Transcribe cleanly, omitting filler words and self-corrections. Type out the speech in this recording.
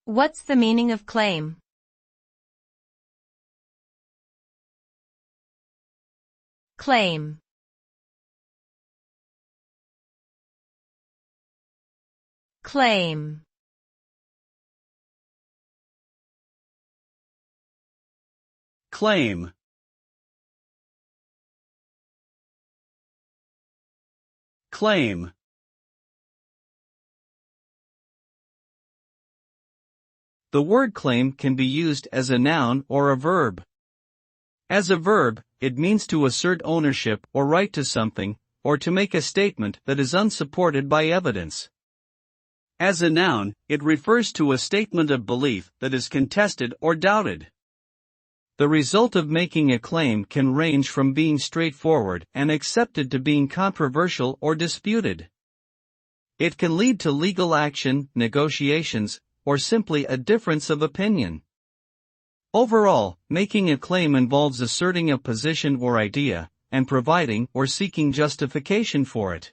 What's the meaning of claim? Claim. Claim. Claim. Claim. The word claim can be used as a noun or a verb. As a verb, it means to assert ownership or right to something, or to make a statement that is unsupported by evidence. As a noun, it refers to a statement of belief that is contested or doubted. The result of making a claim can range from being straightforward and accepted to being controversial or disputed. It can lead to legal action, negotiations, or simply a difference of opinion. Overall, making a claim involves asserting a position or idea, and providing or seeking justification for it.